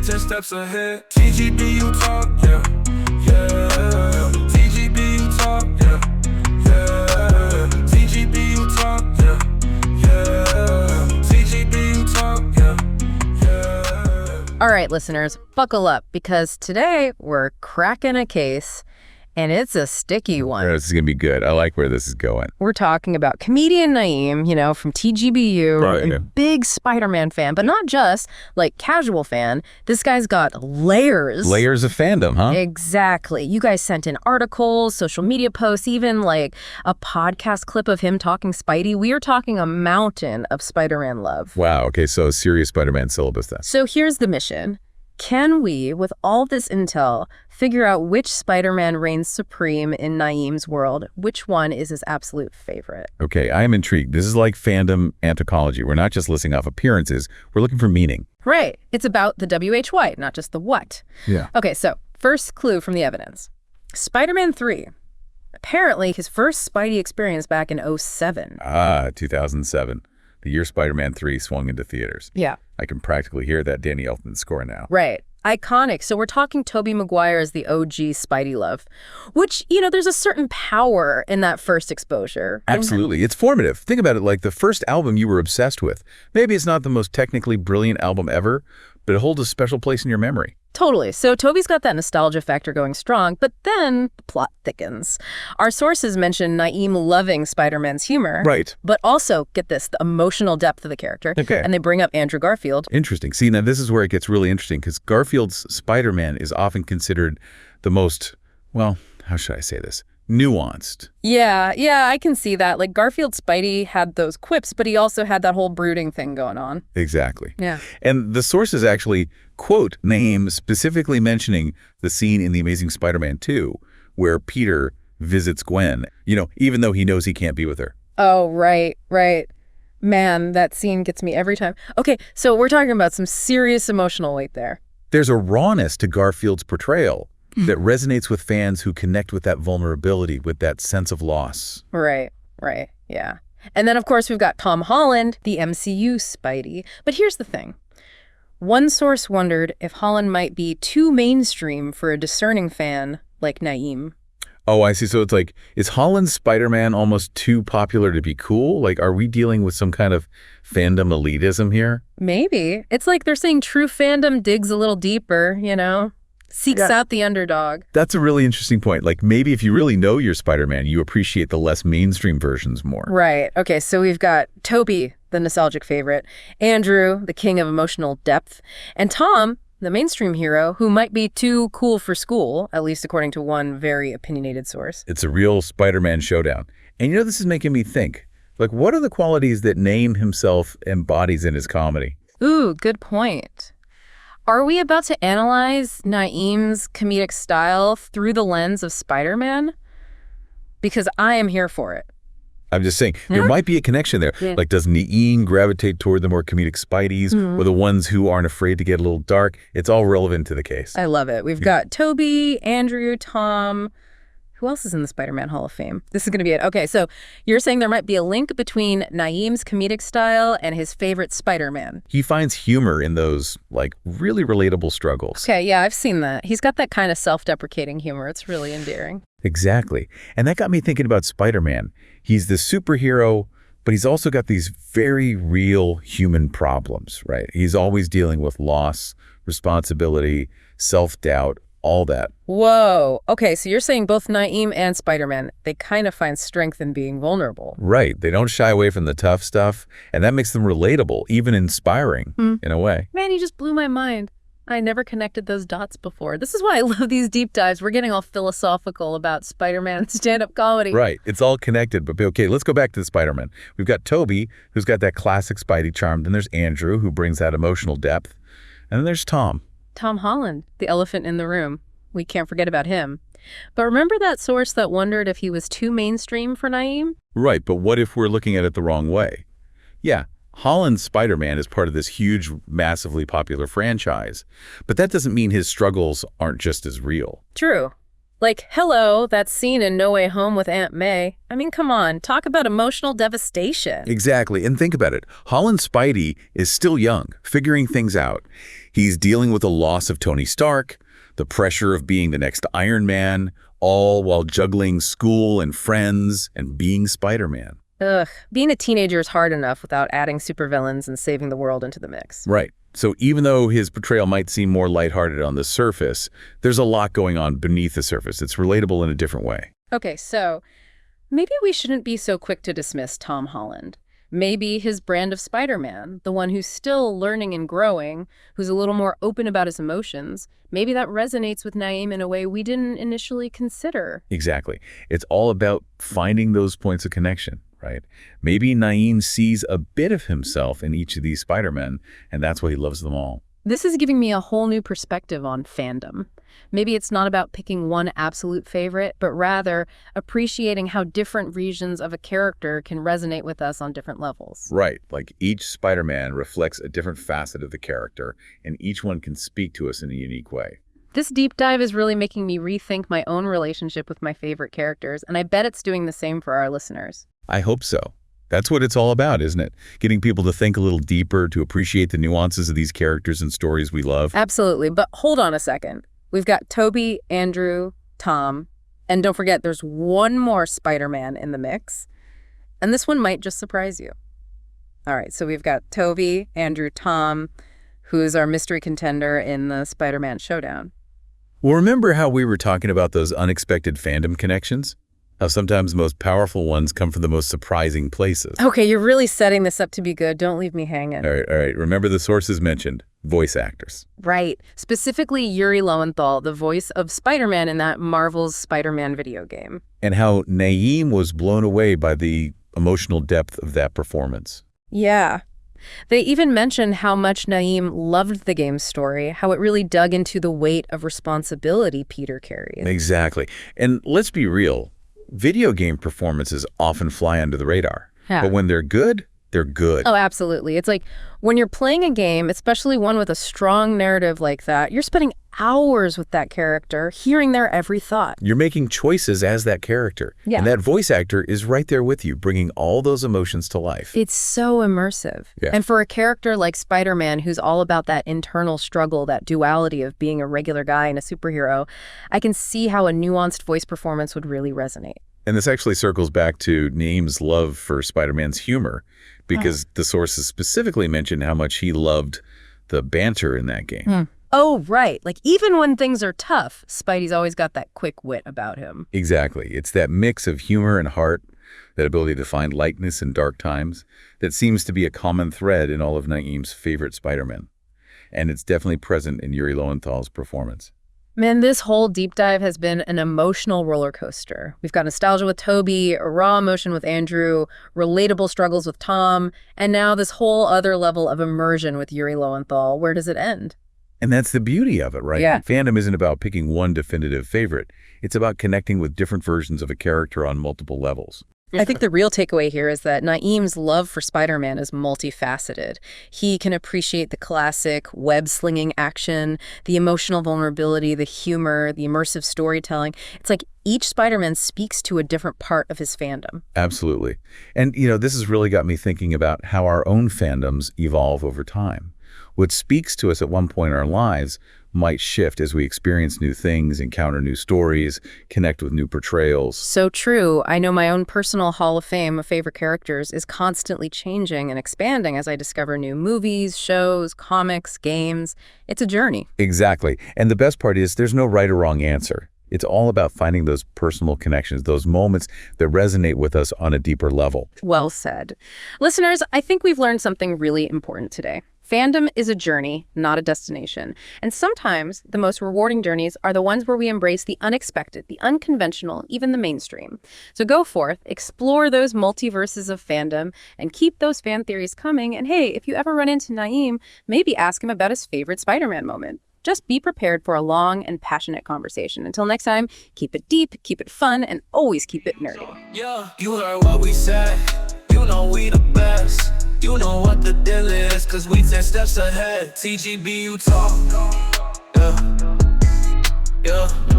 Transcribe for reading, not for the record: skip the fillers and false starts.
10 steps ahead. TGBU talk, yeah, yeah. TGBU talk, yeah, yeah. TGBU talk, yeah, yeah. TGBU talk, yeah, yeah. All right, listeners, buckle up because today we're cracking a case. And it's a sticky one. This is going to be good. I like where this is going. We're talking about comedian Naim, from TGBU, Right. and big Spider-Man fan, but not just like casual fan. This guy's got layers. Layers of fandom, huh? Exactly. You guys sent in articles, social media posts, even like a podcast clip of him talking Spidey. We are talking a mountain of Spider-Man love. Wow. Okay, so a serious Spider-Man syllabus then. So here's the mission. Can we, with all this intel, figure out which Spider-Man reigns supreme in Naim's world? Which one is his absolute favorite? Okay, I am intrigued. This is like fandom anthropology. We're not just listing off appearances. We're looking for meaning. Right. It's about the WHY, not just the what. Yeah. Okay, so first clue from the evidence. Spider-Man 3. Apparently, his first Spidey experience back in 2007. 2007. The year Spider-Man 3 swung into theaters. Yeah. I can practically hear that Danny Elfman score now. Right. Iconic. So we're talking Tobey Maguire as the OG Spidey love, which, there's a certain power in that first exposure. Absolutely. It's formative. Think about it like the first album you were obsessed with. Maybe it's not the most technically brilliant album ever, but it holds a special place in your memory. Totally. So Tobey's got that nostalgia factor going strong, but then the plot thickens. Our sources mention Naim loving Spider-Man's humor. Right. But also, get this, the emotional depth of the character. Okay. And they bring up Andrew Garfield. Interesting. See, now this is where it gets really interesting because Garfield's Spider-Man is often considered the most, well, how should I say this? Nuanced. Yeah, I can see that. Like Garfield's Spidey had those quips, but he also had that whole brooding thing going on. Exactly. Yeah. And the sources actually quote Naim specifically mentioning the scene in The Amazing Spider-Man 2 where Peter visits Gwen, even though he knows he can't be with her. Oh, right. Man, that scene gets me every time. Okay, so we're talking about some serious emotional weight there. There's a rawness to Garfield's portrayal that resonates with fans who connect with that vulnerability, with that sense of loss. Right, yeah. And then, of course, we've got Tom Holland, the MCU Spidey. But here's the thing. One source wondered if Holland might be too mainstream for a discerning fan like Naim. Oh, I see. So it's like, is Holland's Spider-Man almost too popular to be cool? Like, are we dealing with some kind of fandom elitism here? Maybe. It's like they're saying true fandom digs a little deeper, seeks out the underdog. That's a really interesting point. Like maybe if you really know your Spider-Man, you appreciate the less mainstream versions more. Right. Okay, so we've got Tobey, the nostalgic favorite, Andrew, the king of emotional depth, and Tom, the mainstream hero, who might be too cool for school, at least according to one very opinionated source. It's a real Spider-Man showdown. And this is making me think, like what are the qualities that Naim himself embodies in his comedy? Ooh, good point. Are we about to analyze Naim's comedic style through the lens of Spider-Man? Because I am here for it. I'm just saying, there might be a connection there. Yeah. Like, does Naim gravitate toward the more comedic Spideys or the ones who aren't afraid to get a little dark? It's all relevant to the case. I love it. We've got Tobey, Andrew, Tom. Who else is in the Spider-Man Hall of Fame? This is going to be it. Okay, so you're saying there might be a link between Naim's comedic style and his favorite Spider-Man. He finds humor in those, like, really relatable struggles. Okay, yeah, I've seen that. He's got that kind of self-deprecating humor. It's really endearing. Exactly. And that got me thinking about Spider-Man. He's the superhero, but he's also got these very real human problems, right? He's always dealing with loss, responsibility, self-doubt, all that. Whoa. Okay, so you're saying both Naim and Spider-Man, they kind of find strength in being vulnerable. Right. They don't shy away from the tough stuff, and that makes them relatable, even inspiring in a way. Man, you just blew my mind. I never connected those dots before. This is why I love these deep dives. We're getting all philosophical about Spider-Man stand-up comedy. Right. It's all connected. But okay, let's go back to the Spider-Man. We've got Tobey, who's got that classic Spidey charm. Then there's Andrew, who brings that emotional depth. And then there's Tom. Tom Holland, the elephant in the room. We can't forget about him. But remember that source that wondered if he was too mainstream for Naim? Right, but what if we're looking at it the wrong way? Yeah, Holland's Spider-Man is part of this huge, massively popular franchise. But that doesn't mean his struggles aren't just as real. True. Like, hello, that scene in No Way Home with Aunt May. I mean, come on, talk about emotional devastation. Exactly. And think about it. Holland's Spidey is still young, figuring things out. He's dealing with the loss of Tony Stark, the pressure of being the next Iron Man, all while juggling school and friends and being Spider-Man. Ugh, being a teenager is hard enough without adding supervillains and saving the world into the mix. Right. So even though his portrayal might seem more lighthearted on the surface, there's a lot going on beneath the surface. It's relatable in a different way. Okay, so maybe we shouldn't be so quick to dismiss Tom Holland. Maybe his brand of Spider-Man, the one who's still learning and growing, who's a little more open about his emotions, maybe that resonates with Naim in a way we didn't initially consider. Exactly. It's all about finding those points of connection, right? Maybe Naim sees a bit of himself in each of these Spider-Men, and that's why he loves them all. This is giving me a whole new perspective on fandom. Maybe it's not about picking one absolute favorite, but rather appreciating how different regions of a character can resonate with us on different levels. Right. Like each Spider-Man reflects a different facet of the character, and each one can speak to us in a unique way. This deep dive is really making me rethink my own relationship with my favorite characters, and I bet it's doing the same for our listeners. I hope so. That's what it's all about, isn't it? Getting people to think a little deeper, to appreciate the nuances of these characters and stories we love. Absolutely, but hold on a second. We've got Tobey, Andrew, Tom, and don't forget there's one more Spider-Man in the mix, and this one might just surprise you. All right, so we've got Tobey, Andrew, Tom, who's our mystery contender in the Spider-Man showdown. Well, remember how we were talking about those unexpected fandom connections? How sometimes the most powerful ones come from the most surprising places. Okay, you're really setting this up to be good. Don't leave me hanging. All right. Remember the sources mentioned. Voice actors. Right. Specifically, Yuri Lowenthal, the voice of Spider-Man in that Marvel's Spider-Man video game. And how Naim was blown away by the emotional depth of that performance. Yeah. They even mentioned how much Naim loved the game's story, how it really dug into the weight of responsibility Peter carried. Exactly. And let's be real. Video game performances often fly under the radar. Yeah. But when they're good, they're good. Oh, absolutely. It's like when you're playing a game, especially one with a strong narrative like that, you're spending hours with that character, hearing their every thought. You're making choices as that character. Yeah. And that voice actor is right there with you, bringing all those emotions to life. It's so immersive. Yeah. And for a character like Spider-Man, who's all about that internal struggle, that duality of being a regular guy and a superhero, I can see how a nuanced voice performance would really resonate. And this actually circles back to Naim's love for Spider-Man's humor, because the sources specifically mentioned how much he loved the banter in that game. Oh, right. Like, even when things are tough, Spidey's always got that quick wit about him. Exactly. It's that mix of humor and heart, that ability to find lightness in dark times, that seems to be a common thread in all of Naim's favorite Spider-Men. And it's definitely present in Yuri Lowenthal's performance. Man, this whole deep dive has been an emotional roller coaster. We've got nostalgia with Tobey, a raw emotion with Andrew, relatable struggles with Tom, and now this whole other level of immersion with Yuri Lowenthal. Where does it end? And that's the beauty of it, right? Yeah. Fandom isn't about picking one definitive favorite. It's about connecting with different versions of a character on multiple levels. I think the real takeaway here is that Naim's love for Spider-Man is multifaceted. He can appreciate the classic web-slinging action, the emotional vulnerability, the humor, the immersive storytelling. It's like each Spider-Man speaks to a different part of his fandom. Absolutely. And, this has really got me thinking about how our own fandoms evolve over time. What speaks to us at one point in our lives might shift as we experience new things, encounter new stories, connect with new portrayals. So true. I know my own personal Hall of Fame of favorite characters is constantly changing and expanding as I discover new movies, shows, comics, games. It's a journey. Exactly. And the best part is there's no right or wrong answer. It's all about finding those personal connections, those moments that resonate with us on a deeper level. Well said. Listeners, I think we've learned something really important today. Fandom is a journey, not a destination. And sometimes the most rewarding journeys are the ones where we embrace the unexpected, the unconventional, even the mainstream. So go forth, explore those multiverses of fandom, and keep those fan theories coming. And hey, if you ever run into Naim, maybe ask him about his favorite Spider-Man moment. Just be prepared for a long and passionate conversation. Until next time, keep it deep, keep it fun, and always keep it nerdy. Yeah, you heard what we said. You know we the best. You know what the deal is, cause we 10 steps ahead. TGBU talk. Yeah.